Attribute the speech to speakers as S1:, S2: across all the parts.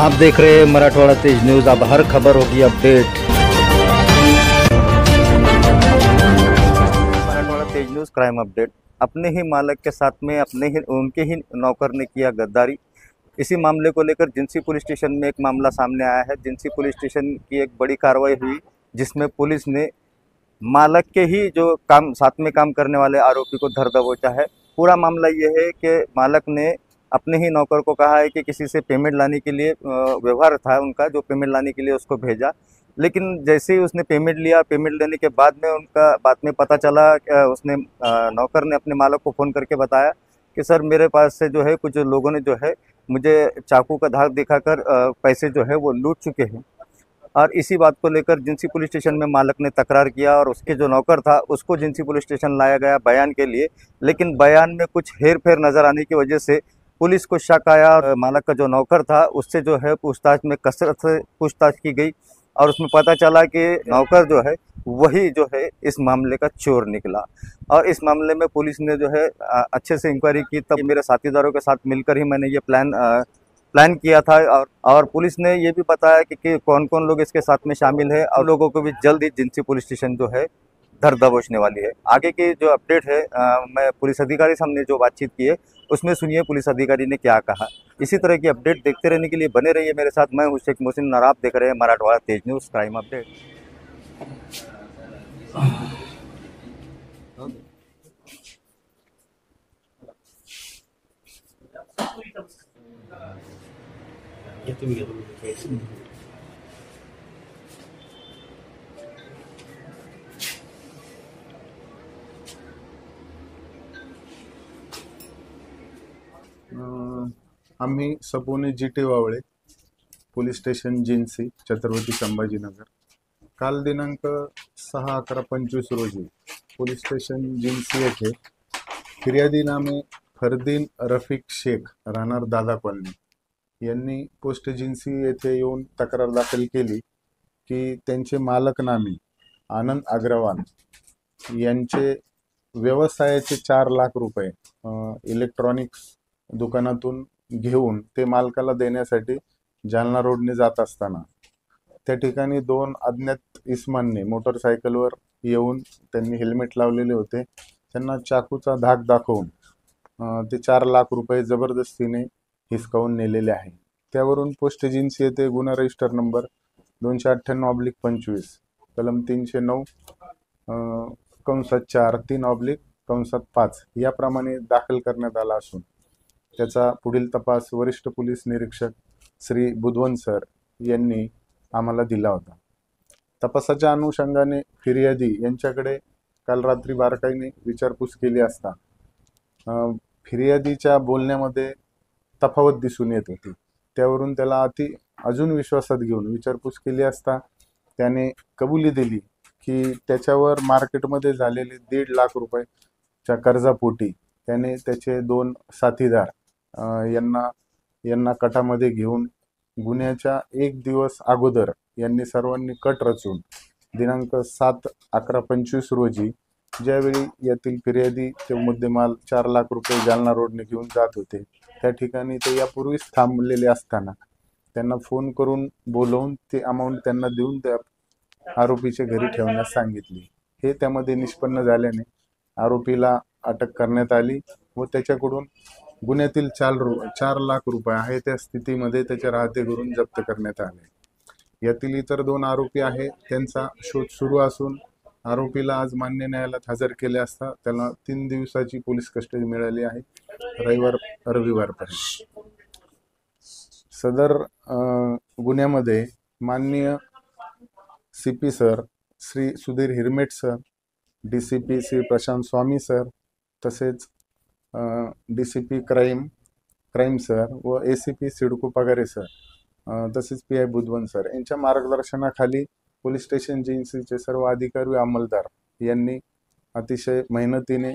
S1: आप देख रहे हैं मराठवाड़ा तेज न्यूज़। अब हर खबर होगी अपडेट। मराठवाड़ा तेज न्यूज़ क्राइम अपडेट। अपने ही मालिक के साथ में उनके ही नौकर ने किया गद्दारी। इसी मामले को लेकर जिंसी पुलिस स्टेशन में एक मामला सामने आया है। जिंसी पुलिस स्टेशन की एक बड़ी कार्रवाई हुई, जिसमें पुलिस ने मालक के ही जो साथ में काम करने वाले आरोपी को धर दबोचा है। पूरा मामला ये है कि मालक ने अपने ही नौकर को कहा है कि किसी से पेमेंट लाने के लिए व्यवहार था उनका, जो पेमेंट लाने के लिए उसको भेजा। लेकिन जैसे ही उसने पेमेंट लिया, पेमेंट लेने के बाद में पता चला, उसने नौकर ने अपने मालक को फ़ोन करके बताया कि सर मेरे पास से जो है कुछ लोगों ने जो है मुझे चाकू का धाक दिखाकर पैसे जो है वो लूट चुके हैं। और इसी बात को लेकर जिंसी पुलिस स्टेशन में मालक ने तकरार किया और उसके जो नौकर था उसको जिंसी पुलिस स्टेशन लाया गया बयान के लिए। लेकिन बयान में कुछ हेर फेर नज़र आने की वजह से पुलिस को शक आया और मालक का जो नौकर था उससे जो है पूछताछ में कसरत से पूछताछ की गई और उसमें पता चला कि नौकर जो है वही जो है इस मामले का चोर निकला। और इस मामले में पुलिस ने जो है अच्छे से इंक्वायरी की। तब मेरे साथीदारों के साथ मिलकर ही मैंने ये प्लान किया था। और पुलिस ने ये भी बताया कि कौन कौन लोग इसके साथ में शामिल है और लोगों को भी जल्द ही जिंसी पुलिस स्टेशन जो है धर दबोचने वाली है। आगे की जो अपडेट है, मैं पुलिस अधिकारी से हमने जो बातचीत की है उसमें सुनिए पुलिस अधिकारी ने क्या कहा। इसी तरह की अपडेट देखते रहने के लिए बने रहिए मेरे साथ। मैं हूं शेख मोहसिन और आप देख रहे हैं मराठवाड़ा तेज न्यूज़ क्राइम अपडेट।
S2: आम्ही सपोनी GT Wawale, police station Jinsi, Chhatrapati Sambhajinagar, काल दिनांक 6/11/25 रोजी पोलीस स्टेशन जिन्सी येथे फिर्यादी नामे फरदीन रफिक शेख राहणार दादा कॉलनी यांनी पोस्ट जिन्सी येथे येऊन तक्रार दाखल केली की त्यांचे मालक नामे आनंद अग्रवाल यांचे व्यवसायाचे 4 लाख रुपये इलेक्ट्रॉनिक्स दुकानातून घेऊन ते मालकाला देण्यासाठी जालना रोडने जात असताना त्या ठिकाणी 2 अज्ञात इस्मांनी मोटरसायकलवर येऊन त्यांनी हेल्मेट लावलेले होते, त्यांना चाकूचा धाक दाखवून ते 4 लाख रुपये जबरदस्तीने हिसकावून नेलेले आहे। त्यावरून पोस्ट एजन्सी येथे गुन्हा रजिस्टर नंबर 298/25 कलम 309 4 3/5 याप्रमाणे दाखल करण्यात आला असून त्याचा पुढील तपास वरिष्ठ पोलीस निरीक्षक श्री बुधवन सर यांनी आम्हाला दिला होता। तपासाच्या अनुषंगाने फिर्यादी यांच्याकडे काल रात्री बारकाईने विचारपूस केली असता फिर्यादीच्या बोलण्यामध्ये तफावत दिसून येत होती। त्यावरून त्याला अजून विश्वासात घेऊन विचारपूस केली असता त्याने कबुली दिली की त्याच्यावर मार्केटमध्ये झालेले 1.5 लाख रुपयाच्या कर्जापोटी त्याने त्याचे 2 साथीदार यांना कटामध्ये घेऊन गुन्ह्याच्या 1 दिवस अगोदर यांनी सर्वांनी कट रचून दिनांक 7/11/25 रोजी ज्यावेळी यातील फिर्यादी ते मुद्देमाल 4 लाख रुपये जालना रोडने घेऊन जात होते त्या ठिकाणी ते यापूर्वीच थांबलेले असताना त्यांना फोन करून बोलवून ते अमाऊंट त्यांना देऊन त्या आरोपीच्या घरी ठेवण्यास सांगितली। हे त्यामध्ये निष्पन्न झाल्याने आरोपीला अटक करण्यात आली व त्याच्याकडून गुन्ह्यातील 4 लाख रुपये आहे त्या स्थितीमध्ये त्याच्या राहते करून जप्त करण्यात आले। यातील इतर 2 आरोपी आहे त्यांचा शोध सुरू असून आरोपीला आज मान्य न्यायालयात हजर केले असता त्याला 3 दिवसाची पोलीस कस्टडी मिळाली आहे, रविवारपर्यंत। सदर गुन्ह्यामध्ये माननीय CP sir Shri Sudhir Hiremath sir, DCP Shri Prashant Swami sir, तसेच DCP क्राइम सर व ACP सिडको पगारे सर, तसेच PI बुधवन सर यांच्या मार्गदर्शनाखाली पोलीस स्टेशन जिन्सीचे सर्व अधिकारी व अंमलदार यांनी अतिशय मेहनतीने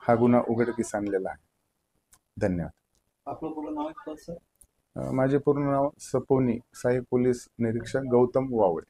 S2: हा गुन्हा उघडकीस आणलेला आहे। धन्यवाद।
S1: आपलं पूर्ण नाव काय सर?
S2: माझे पूर्ण नाव सपोनी सहाय्यक पोलीस निरीक्षक गौतम वावळे।